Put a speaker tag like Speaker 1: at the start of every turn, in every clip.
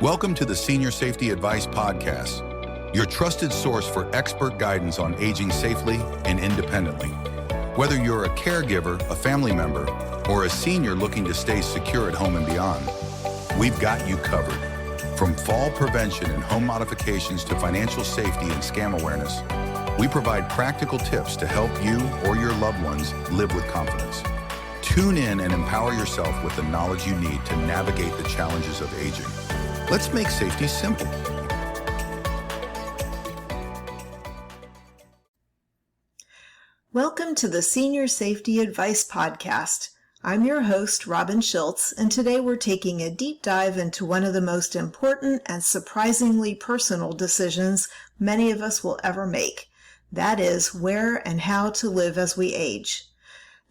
Speaker 1: Welcome to the Senior Safety Advice Podcast, your trusted source for expert guidance on aging safely and independently. Whether you're a caregiver, a family member, or a senior looking to stay secure at home and beyond, we've got you covered. From fall prevention and home modifications to financial safety and scam awareness, we provide practical tips to help you or your loved ones live with confidence. Tune in and empower yourself with the knowledge you need to navigate the challenges of aging. Let's make safety simple.
Speaker 2: Welcome to the Senior Safety Advice Podcast. I'm your host, Robin Schultz, and today we're taking a deep dive into one of the most important and surprisingly personal decisions many of us will ever make. That is, where and how to live as we age.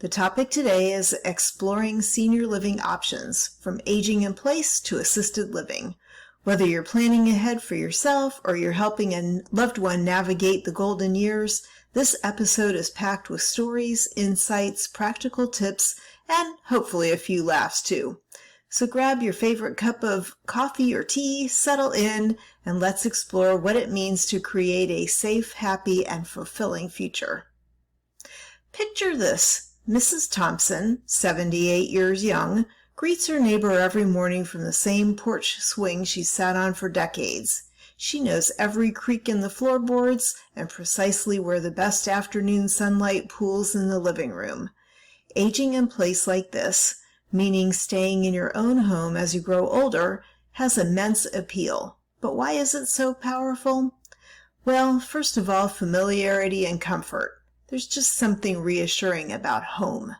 Speaker 2: The topic today is exploring senior living options, from aging in place to assisted living. Whether you're planning ahead for yourself or you're helping a loved one navigate the golden years, this episode is packed with stories, insights, practical tips, and hopefully a few laughs too. So grab your favorite cup of coffee or tea, settle in, and let's explore what it means to create a safe, happy, and fulfilling future. Picture this. Mrs. Thompson, 78 years young, greets her neighbor every morning from the same porch swing she's sat on for decades. She knows every creak in the floorboards and precisely where the best afternoon sunlight pools in the living room. Aging in place like this, meaning staying in your own home as you grow older, has immense appeal. But why is it so powerful? Well, first of all, familiarity and comfort. There's just something reassuring about home.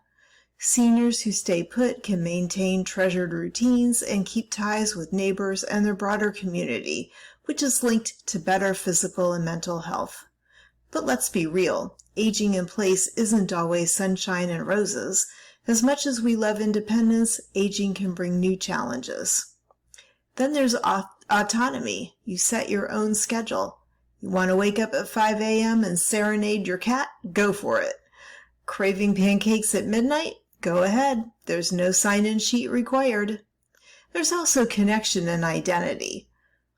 Speaker 2: Seniors who stay put can maintain treasured routines and keep ties with neighbors and their broader community, which is linked to better physical and mental health. But let's be real, aging in place isn't always sunshine and roses. As much as we love independence, aging can bring new challenges. Then there's autonomy. You set your own schedule. You want to wake up at 5 a.m. and serenade your cat? Go for it. Craving pancakes at midnight? Go ahead. There's no sign-in sheet required. There's also connection and identity.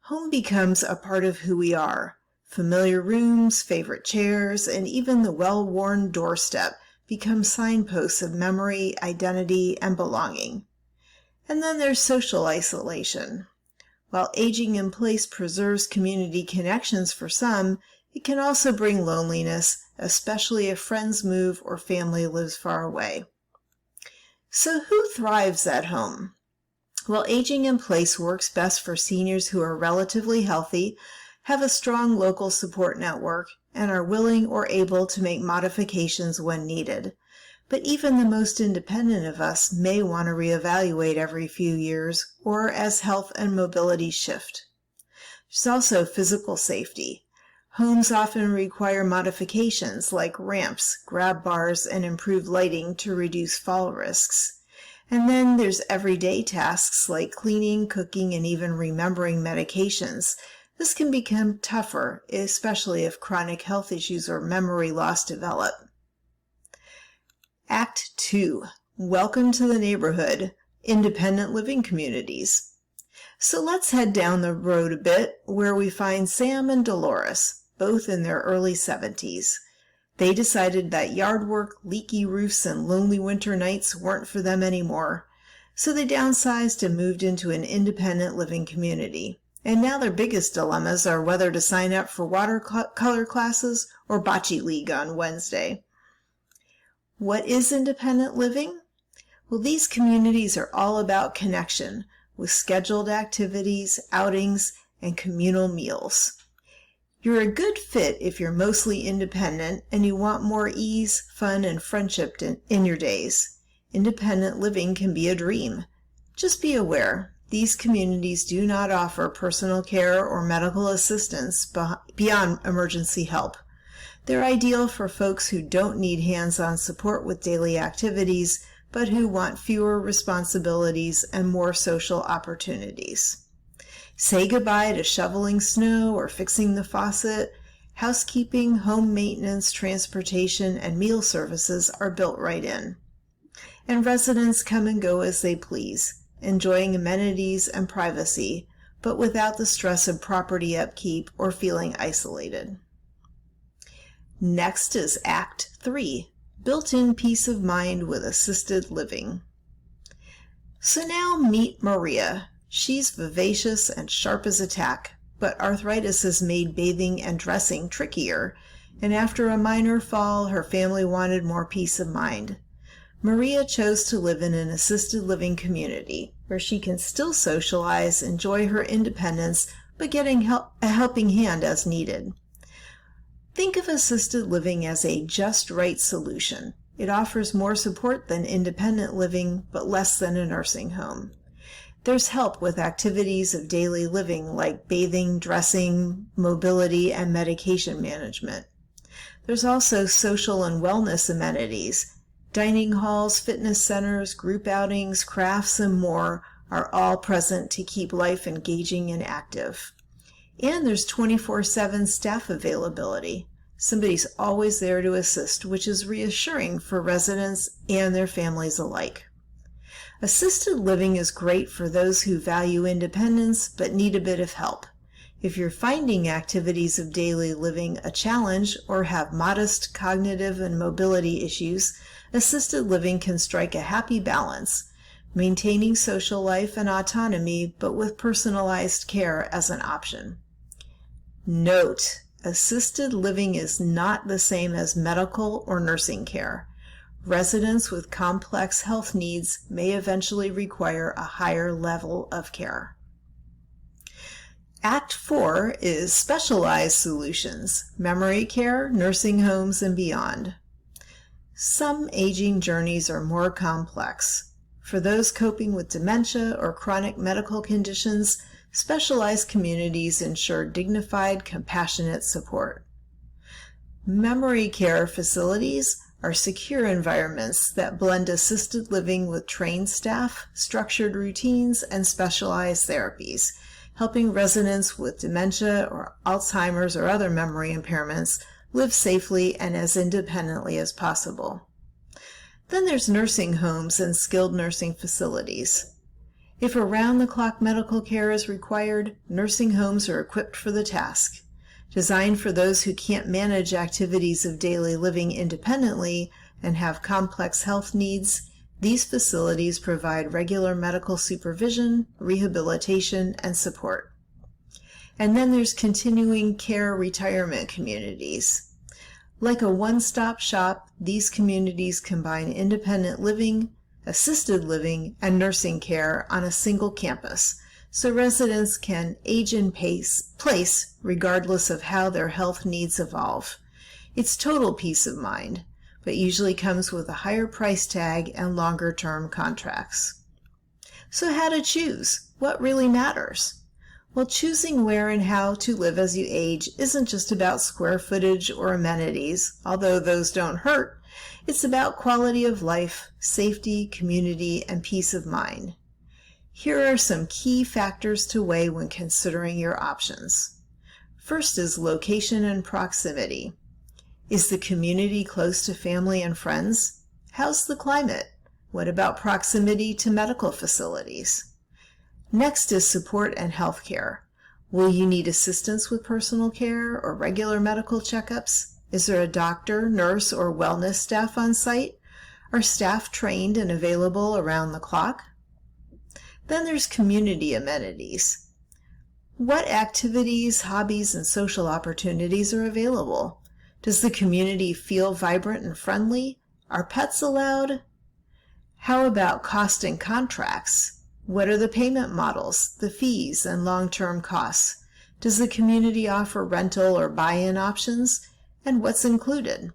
Speaker 2: Home becomes a part of who we are. Familiar rooms, favorite chairs, and even the well-worn doorstep become signposts of memory, identity, and belonging. And then there's social isolation. While aging in place preserves community connections for some, it can also bring loneliness, especially if friends move or family lives far away. So who thrives at home? Well, aging in place works best for seniors who are relatively healthy, have a strong local support network, and are willing or able to make modifications when needed. But even the most independent of us may want to reevaluate every few years or as health and mobility shift. There's also physical safety. Homes often require modifications like ramps, grab bars, and improved lighting to reduce fall risks. And then there's everyday tasks like cleaning, cooking, and even remembering medications. This can become tougher, especially if chronic health issues or memory loss develop. Act 2. Welcome to the neighborhood, independent living communities. So let's head down the road a bit where we find Sam and Dolores, both in their early 70s. They decided that yard work, leaky roofs, and lonely winter nights weren't for them anymore. So they downsized and moved into an independent living community. And now their biggest dilemmas are whether to sign up for watercolor classes or bocce league on Wednesday. What is independent living? Well, these communities are all about connection, with scheduled activities, outings, and communal meals. You're a good fit if you're mostly independent and you want more ease, fun, and friendship in your days. Independent living can be a dream. Just be aware, these communities do not offer personal care or medical assistance beyond emergency help. They're ideal for folks who don't need hands-on support with daily activities, but who want fewer responsibilities and more social opportunities. Say goodbye to shoveling snow or fixing the faucet. Housekeeping, home maintenance, transportation, and meal services are built right in. And residents come and go as they please, enjoying amenities and privacy, but without the stress of property upkeep or feeling isolated. Next is Act 3, built-in peace of mind with assisted living. So now meet Maria. She's vivacious and sharp as a tack, but arthritis has made bathing and dressing trickier, and after a minor fall, her family wanted more peace of mind. Maria chose to live in an assisted living community where she can still socialize, enjoy her independence, but getting a helping hand as needed. Think of assisted living as a just right solution. It offers more support than independent living, but less than a nursing home. There's help with activities of daily living like bathing, dressing, mobility, and medication management. There's also social and wellness amenities. Dining halls, fitness centers, group outings, crafts, and more are all present to keep life engaging and active. And there's 24/7 staff availability. Somebody's always there to assist, which is reassuring for residents and their families alike. Assisted living is great for those who value independence but need a bit of help. If you're finding activities of daily living a challenge or have modest cognitive and mobility issues, assisted living can strike a happy balance, maintaining social life and autonomy but with personalized care as an option. Note: assisted living is not the same as medical or nursing care. Residents with complex health needs may eventually require a higher level of care. Act 4 is specialized solutions, memory care, nursing homes, and beyond. Some aging journeys are more complex. For those coping with dementia or chronic medical conditions, specialized communities ensure dignified, compassionate support. Memory care facilities are secure environments that blend assisted living with trained staff, structured routines, and specialized therapies, helping residents with dementia or Alzheimer's or other memory impairments live safely and as independently as possible. Then there's nursing homes and skilled nursing facilities. If around-the-clock medical care is required, nursing homes are equipped for the task. Designed for those who can't manage activities of daily living independently and have complex health needs, these facilities provide regular medical supervision, rehabilitation, and support. And then there's continuing care retirement communities. Like a one-stop shop, these communities combine independent living, assisted living, and nursing care on a single campus, so residents can age in place regardless of how their health needs evolve. It's total peace of mind, but usually comes with a higher price tag and longer-term contracts. So how to choose? What really matters? Well, choosing where and how to live as you age isn't just about square footage or amenities, although those don't hurt. It's about quality of life, safety, community, and peace of mind. Here are some key factors to weigh when considering your options. First is location and proximity. Is the community close to family and friends? How's the climate? What about proximity to medical facilities? Next is support and health care. Will you need assistance with personal care or regular medical checkups? Is there a doctor, nurse, or wellness staff on site? Are staff trained and available around the clock? Then there's community amenities. What activities, hobbies, and social opportunities are available? Does the community feel vibrant and friendly? Are pets allowed? How about cost and contracts? What are the payment models, the fees, and long-term costs? Does the community offer rental or buy-in options? And what's included?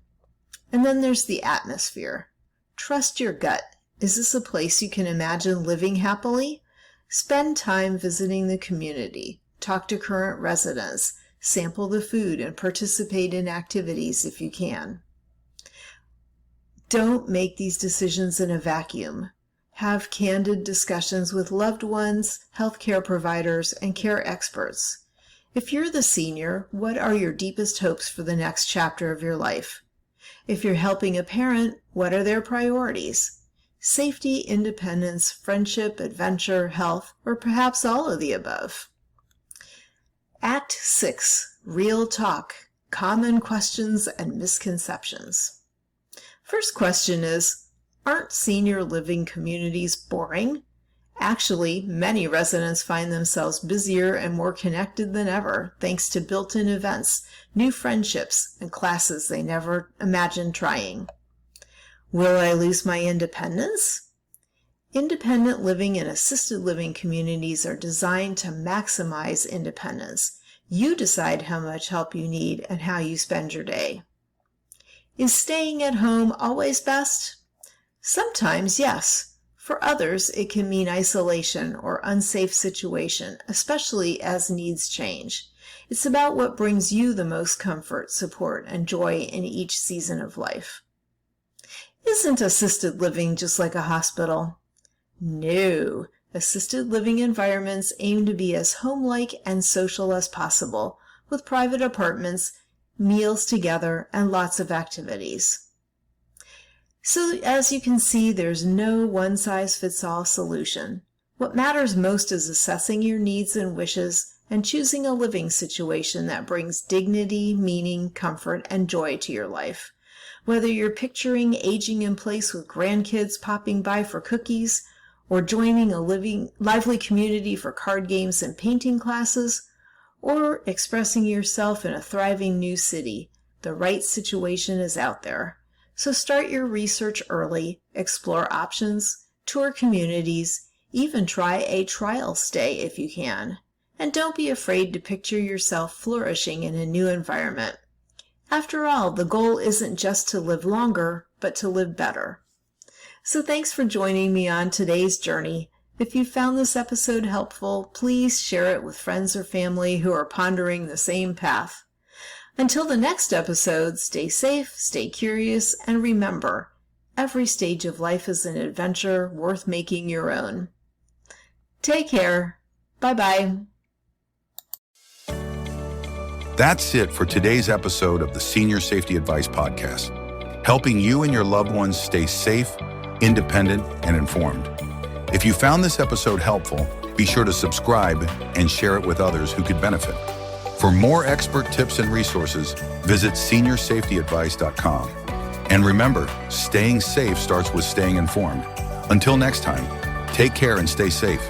Speaker 2: And then there's the atmosphere. Trust your gut. Is this a place you can imagine living happily? Spend time visiting the community. Talk to current residents. Sample the food and participate in activities if you can. Don't make these decisions in a vacuum. Have candid discussions with loved ones, healthcare providers, and care experts. If you're the senior, what are your deepest hopes for the next chapter of your life? If you're helping a parent, what are their priorities? Safety, independence, friendship, adventure, health, or perhaps all of the above? Act 6, Real Talk, Common Questions and Misconceptions. First question is, aren't senior living communities boring? Actually, many residents find themselves busier and more connected than ever, thanks to built-in events, new friendships, and classes they never imagined trying. Will I lose my independence? Independent living and assisted living communities are designed to maximize independence. You decide how much help you need and how you spend your day. Is staying at home always best? Sometimes, yes. For others, it can mean isolation or unsafe situation, especially as needs change. It's about what brings you the most comfort, support, and joy in each season of life. Isn't assisted living just like a hospital? No. Assisted living environments aim to be as home-like and social as possible, with private apartments, meals together, and lots of activities. So as you can see, there's no one-size-fits-all solution. What matters most is assessing your needs and wishes and choosing a living situation that brings dignity, meaning, comfort, and joy to your life. Whether you're picturing aging in place with grandkids popping by for cookies, or joining a lively community for card games and painting classes, or expressing yourself in a thriving new city, the right situation is out there. So start your research early, explore options, tour communities, even try a trial stay if you can. And don't be afraid to picture yourself flourishing in a new environment. After all, the goal isn't just to live longer, but to live better. So thanks for joining me on today's journey. If you found this episode helpful, please share it with friends or family who are pondering the same path. Until the next episode, stay safe, stay curious, and remember, every stage of life is an adventure worth making your own. Take care. Bye-bye.
Speaker 1: That's it for today's episode of the Senior Safety Advice Podcast, helping you and your loved ones stay safe, independent, and informed. If you found this episode helpful, be sure to subscribe and share it with others who could benefit. For more expert tips and resources, visit seniorsafetyadvice.com. And remember, staying safe starts with staying informed. Until next time, take care and stay safe.